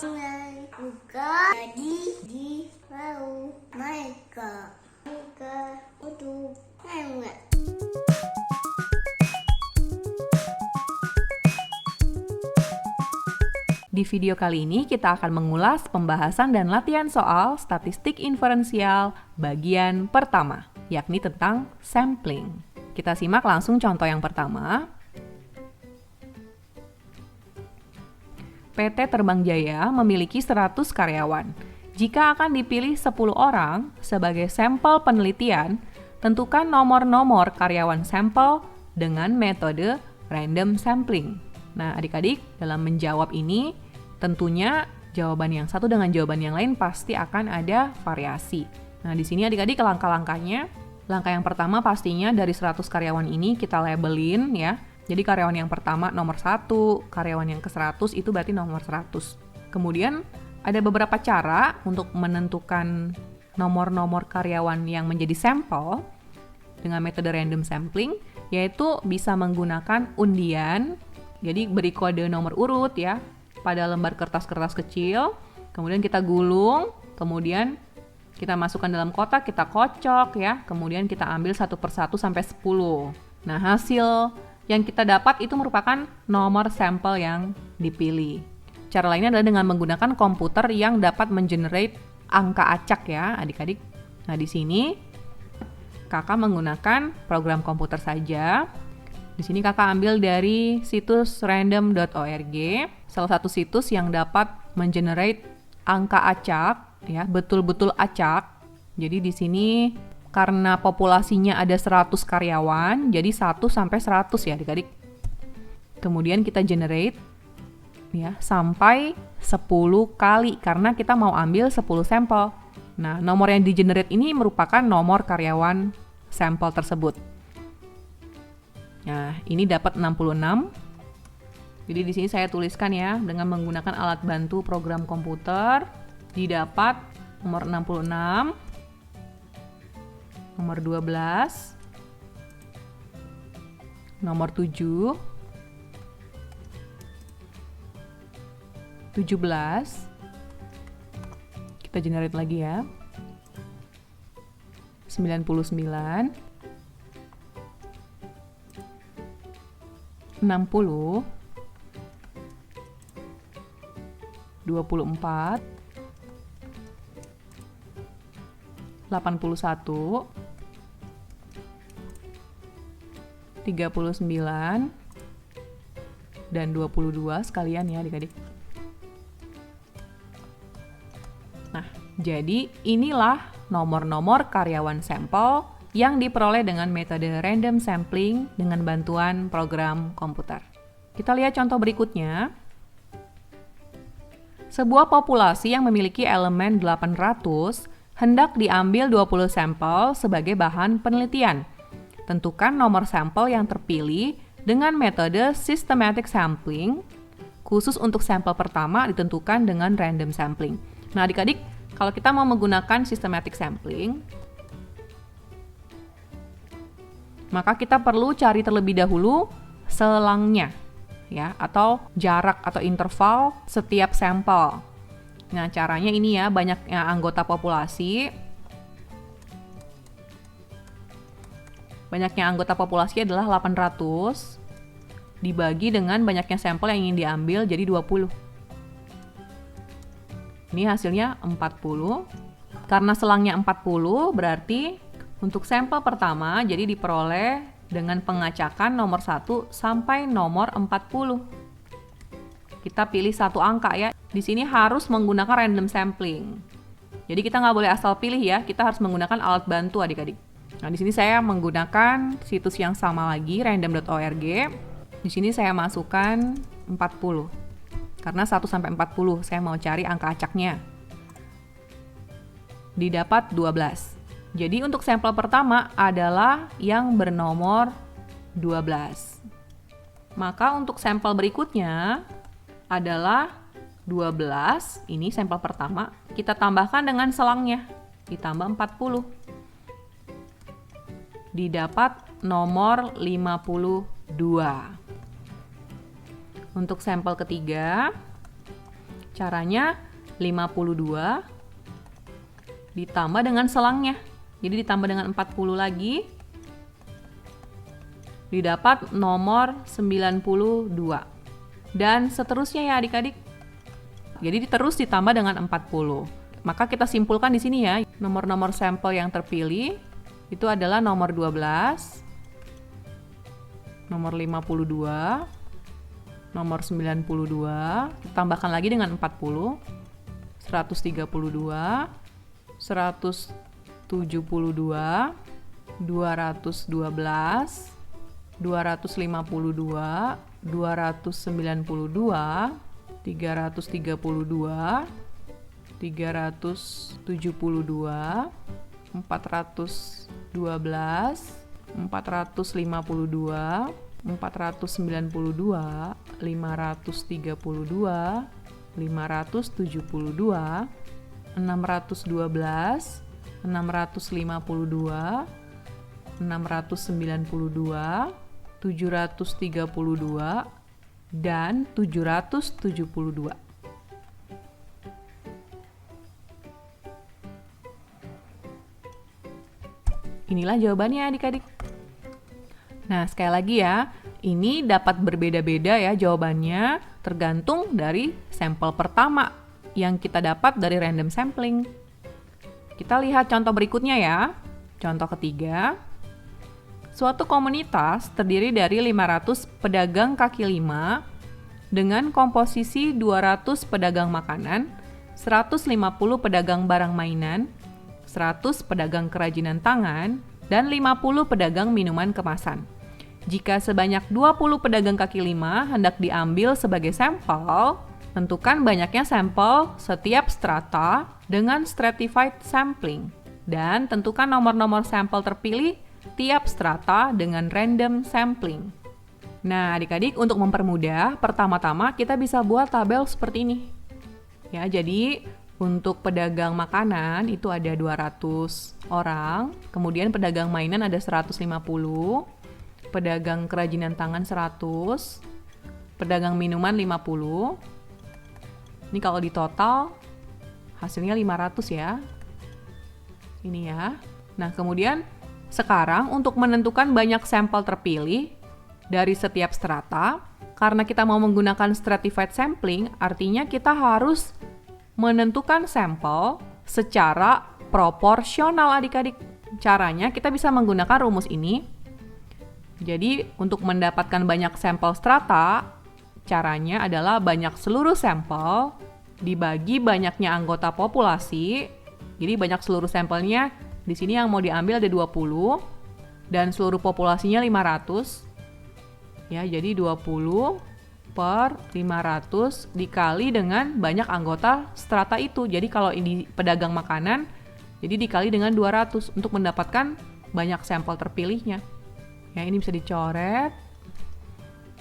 Buka jadi di laut mereka untuk lewat. Di video kali ini kita akan mengulas pembahasan dan latihan soal statistik inferensial bagian pertama, yakni tentang sampling. Kita simak langsung contoh yang pertama. PT Terbang Jaya memiliki 100 karyawan. Jika akan dipilih 10 orang sebagai sampel penelitian, tentukan nomor-nomor karyawan sampel dengan metode random sampling. Nah, adik-adik, dalam menjawab ini, tentunya jawaban yang satu dengan jawaban yang lain pasti akan ada variasi. Nah, di sini adik-adik langkah-langkahnya. Langkah yang pertama pastinya dari 100 karyawan ini kita labelin ya. Jadi karyawan yang pertama nomor 1, karyawan yang ke-100 itu berarti nomor 100. Kemudian ada beberapa cara untuk menentukan nomor-nomor karyawan yang menjadi sampel dengan metode random sampling, yaitu bisa menggunakan undian. Jadi beri kode nomor urut ya pada lembar kertas-kertas kecil, kemudian kita gulung, kemudian kita masukkan dalam kotak, kita kocok ya, kemudian kita ambil satu persatu sampai 10. Nah, hasil yang kita dapat itu merupakan nomor sampel yang dipilih. Cara lainnya adalah dengan menggunakan komputer yang dapat mengenerate angka acak ya, adik-adik. Nah, di sini kakak menggunakan program komputer saja. Di sini kakak ambil dari situs random.org, salah satu situs yang dapat mengenerate angka acak ya, betul-betul acak. Jadi di sini karena populasinya ada 100 karyawan, jadi 1 sampai 100 ya adik-adik. Kemudian kita generate ya sampai 10 kali karena kita mau ambil 10 sampel. Nah, nomor yang di-generate ini merupakan nomor karyawan sampel tersebut. Nah, ini dapat 66. Jadi di sini saya tuliskan ya dengan menggunakan alat bantu program komputer, didapat nomor 66. Nomor 12, nomor 7, 17, kita generate lagi ya, 99, 60, 24, 81, 39, dan 22 sekalian ya adik-adik. Nah, jadi inilah nomor-nomor karyawan sampel yang diperoleh dengan metode random sampling dengan bantuan program komputer. Kita lihat contoh berikutnya. Sebuah populasi yang memiliki elemen 800 hendak diambil 20 sampel sebagai bahan penelitian. Tentukan nomor sampel yang terpilih dengan metode systematic sampling. Khusus untuk sampel pertama ditentukan dengan random sampling. Nah, adik-adik, kalau kita mau menggunakan systematic sampling, maka kita perlu cari terlebih dahulu selangnya ya, atau jarak atau interval setiap sampel. Nah, caranya ini ya, banyaknya anggota populasi. Banyaknya anggota populasi adalah 800 dibagi dengan banyaknya sampel yang ingin diambil jadi 20. Ini hasilnya 40. Karena selangnya 40 berarti untuk sampel pertama jadi diperoleh dengan pengacakan nomor 1 sampai nomor 40. Kita pilih satu angka ya. Di sini harus menggunakan random sampling. Jadi kita nggak boleh asal pilih ya, kita harus menggunakan alat bantu adik-adik. Nah, di sini saya menggunakan situs yang sama lagi, random.org. Di sini saya masukkan 40. Karena 1 sampai 40 saya mau cari angka acaknya. Didapat 12. Jadi untuk sampel pertama adalah yang bernomor 12. Maka untuk sampel berikutnya adalah 12, ini sampel pertama, kita tambahkan dengan selangnya, ditambah 40. Didapat nomor 52. Untuk sampel ketiga, Caranya 52 ditambah dengan selangnya. Jadi ditambah dengan 40 lagi, didapat nomor 92. Dan seterusnya ya adik-adik. Jadi terus ditambah dengan 40. Maka kita simpulkan di sini ya, nomor-nomor sampel yang terpilih itu adalah nomor 12, nomor 52, nomor 92, kita tambahkan lagi dengan 40, 132, 172, 212, 252, 292, 332, 372, 412, 452, 492, 532, 572, 612, 652, 692, 732, dan 772. Inilah jawabannya adik-adik. Nah, sekali lagi ya, ini dapat berbeda-beda ya jawabannya tergantung dari sampel pertama yang kita dapat dari random sampling. Kita lihat contoh berikutnya ya. Contoh ketiga. Suatu komunitas terdiri dari 500 pedagang kaki lima dengan komposisi 200 pedagang makanan, 150 pedagang barang mainan, 100 pedagang kerajinan tangan, dan 50 pedagang minuman kemasan. Jika sebanyak 20 pedagang kaki lima hendak diambil sebagai sampel, tentukan banyaknya sampel setiap strata dengan stratified sampling, dan tentukan nomor-nomor sampel terpilih tiap strata dengan random sampling. Nah, adik-adik, untuk mempermudah, pertama-tama kita bisa buat tabel seperti ini. Ya, jadi untuk pedagang makanan itu ada 200 orang, kemudian pedagang mainan ada 150, pedagang kerajinan tangan 100, pedagang minuman 50. Ini kalau di total hasilnya 500 ya. Ini ya. Nah, kemudian sekarang untuk menentukan banyak sampel terpilih dari setiap strata, karena kita mau menggunakan stratified sampling, artinya kita harus menentukan sampel secara proporsional adik-adik. Caranya kita bisa menggunakan rumus ini. Jadi untuk mendapatkan banyak sampel strata, caranya adalah banyak seluruh sampel dibagi banyaknya anggota populasi. Jadi banyak seluruh sampelnya, di sini yang mau diambil ada 20 dan seluruh populasinya 500. Ya, jadi 20 per 500 dikali dengan banyak anggota strata itu. Jadi kalau ini pedagang makanan, jadi dikali dengan 200 untuk mendapatkan banyak sampel terpilihnya. Ya, ini bisa dicoret.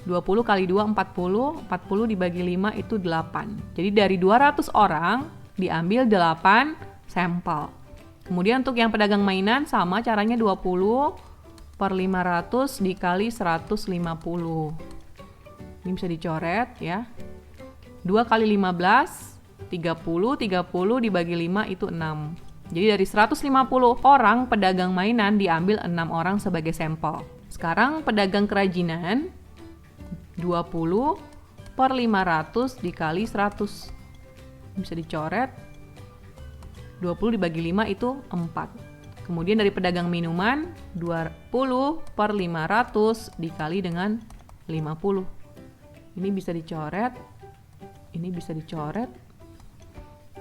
20 kali 2, 40. 40 dibagi 5 itu 8. Jadi dari 200 orang diambil 8 sampel. Kemudian untuk yang pedagang mainan sama caranya 20 per 500 dikali 150. Ini bisa dicoret ya. 2 kali 15, 30. 30 dibagi 5 itu 6. Jadi dari 150 orang pedagang mainan diambil 6 orang sebagai sampel. Sekarang pedagang kerajinan 20 per 500 dikali 100. Ini bisa dicoret. 20 dibagi 5 itu 4. Kemudian dari pedagang minuman 20 per 500 dikali dengan 50. Ini bisa dicoret. Ini bisa dicoret.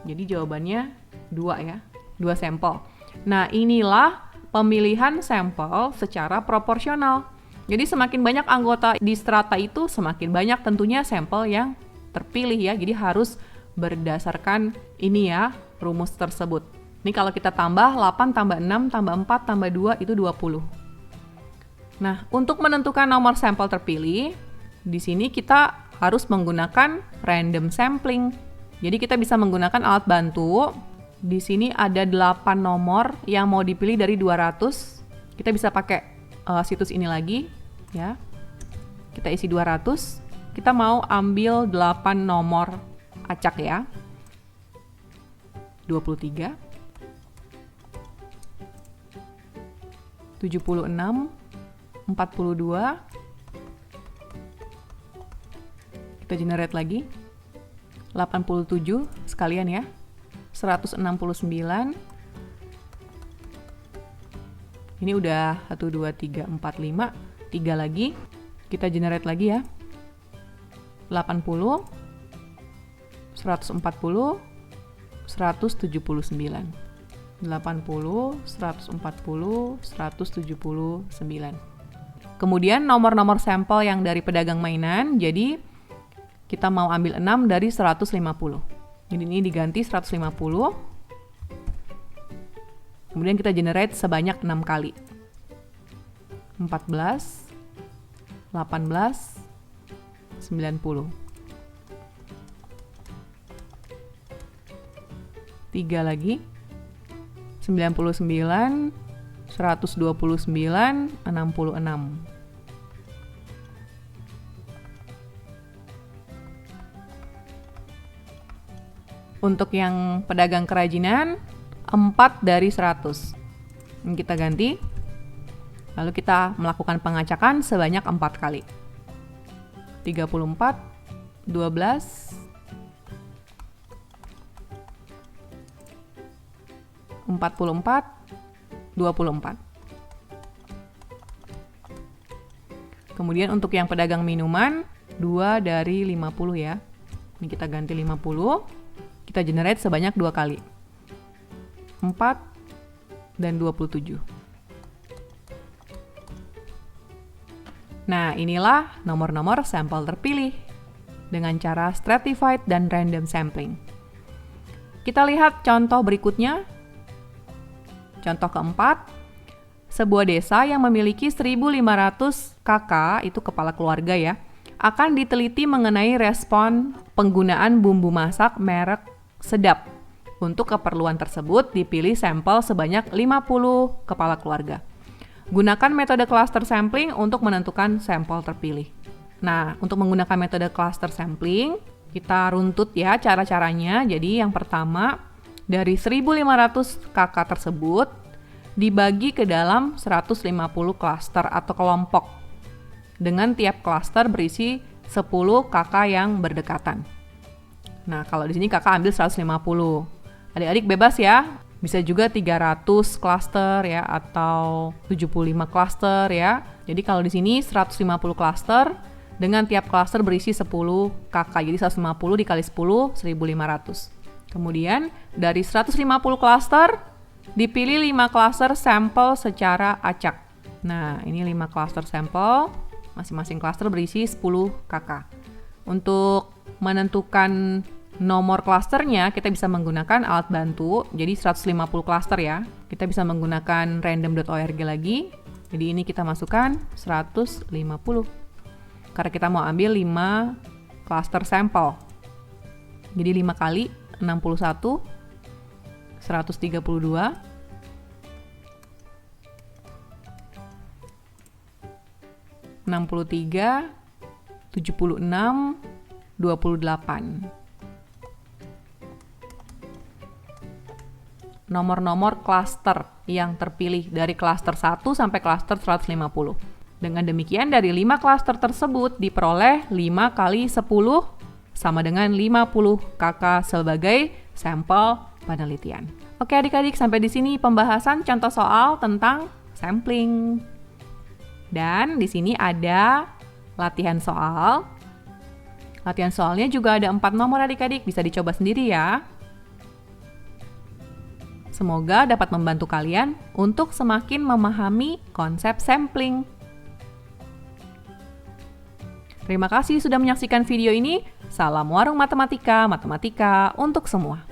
Jadi jawabannya 2 ya. 2 sampel. Nah, inilah pemilihan sampel secara proporsional. Jadi semakin banyak anggota di strata itu, semakin banyak tentunya sampel yang terpilih ya. Jadi harus berdasarkan ini ya, rumus tersebut. Ini kalau kita tambah 8 tambah 6 tambah 4 tambah 2 itu 20. Nah, untuk menentukan nomor sampel terpilih, di sini kita harus menggunakan random sampling. Jadi kita bisa menggunakan alat bantu. Di sini ada 8 nomor yang mau dipilih dari 200. Kita bisa pakai situs ini lagi ya. Kita isi 200. Kita mau ambil 8 nomor acak ya. 23, 76, 42. Kita generate lagi. 87 sekalian ya. 169. Ini udah 1, 2, 3, 4, 5. 3 lagi. Kita generate lagi ya. 80, 140, 179. 80, 140, 179. Kemudian nomor-nomor sampel yang dari pedagang mainan, jadi kita mau ambil 6 dari 150. Jadi ini diganti 150. Kemudian kita generate sebanyak 6 kali. 14, 18, 90. 3 lagi. 99, 129, 66. Untuk yang pedagang kerajinan, 4 dari 100. Ini kita ganti. Lalu kita melakukan pengacakan sebanyak 4 kali. 34, 12, 44, 24. Kemudian untuk yang pedagang minuman, 2 dari 50 ya. Ini kita ganti 50. Kita generate sebanyak 2 kali. 4 dan 27. Nah, inilah nomor-nomor sampel terpilih dengan cara stratified dan random sampling. Kita lihat contoh berikutnya. Contoh keempat, sebuah desa yang memiliki 1.500 kakak, itu kepala keluarga ya, akan diteliti mengenai respon penggunaan bumbu masak merek Sedap. Untuk keperluan tersebut dipilih sampel sebanyak 50 kepala keluarga. Gunakan metode cluster sampling untuk menentukan sampel terpilih. Nah, untuk menggunakan metode cluster sampling, kita runtut ya cara-caranya. Jadi yang pertama, dari 1.500 kakak tersebut dibagi ke dalam 150 cluster atau kelompok. Dengan tiap cluster berisi 10 kakak yang berdekatan. Nah, kalau di sini kakak ambil 150. Adik-adik bebas ya, bisa juga 300 cluster ya, atau 75 cluster ya. Jadi kalau di sini 150 cluster, dengan tiap cluster berisi 10 kakak, jadi 150 dikali 10, 1.500. Kemudian dari 150 cluster, dipilih 5 cluster sampel secara acak. Nah, ini 5 cluster sampel, masing-masing cluster berisi 10 kakak. Untuk menentukan nomor klasternya, kita bisa menggunakan alat bantu. Jadi 150 klaster ya. Kita bisa menggunakan random.org lagi. Jadi ini kita masukkan 150. Karena kita mau ambil 5 klaster sampel. Jadi 5 kali 61, 132, 63, 76, 28. Nomor-nomor klaster yang terpilih dari klaster 1 sampai klaster 150. Dengan demikian dari 5 klaster tersebut diperoleh 5 kali 10 sama dengan 50 kakak sebagai sampel penelitian. Oke adik-adik, sampai di sini pembahasan contoh soal tentang sampling. Dan di sini ada latihan soal. Latihan soalnya juga ada 4 nomor adik-adik, bisa dicoba sendiri ya. Semoga dapat membantu kalian untuk semakin memahami konsep sampling. Terima kasih sudah menyaksikan video ini. Salam warung matematika, matematika untuk semua.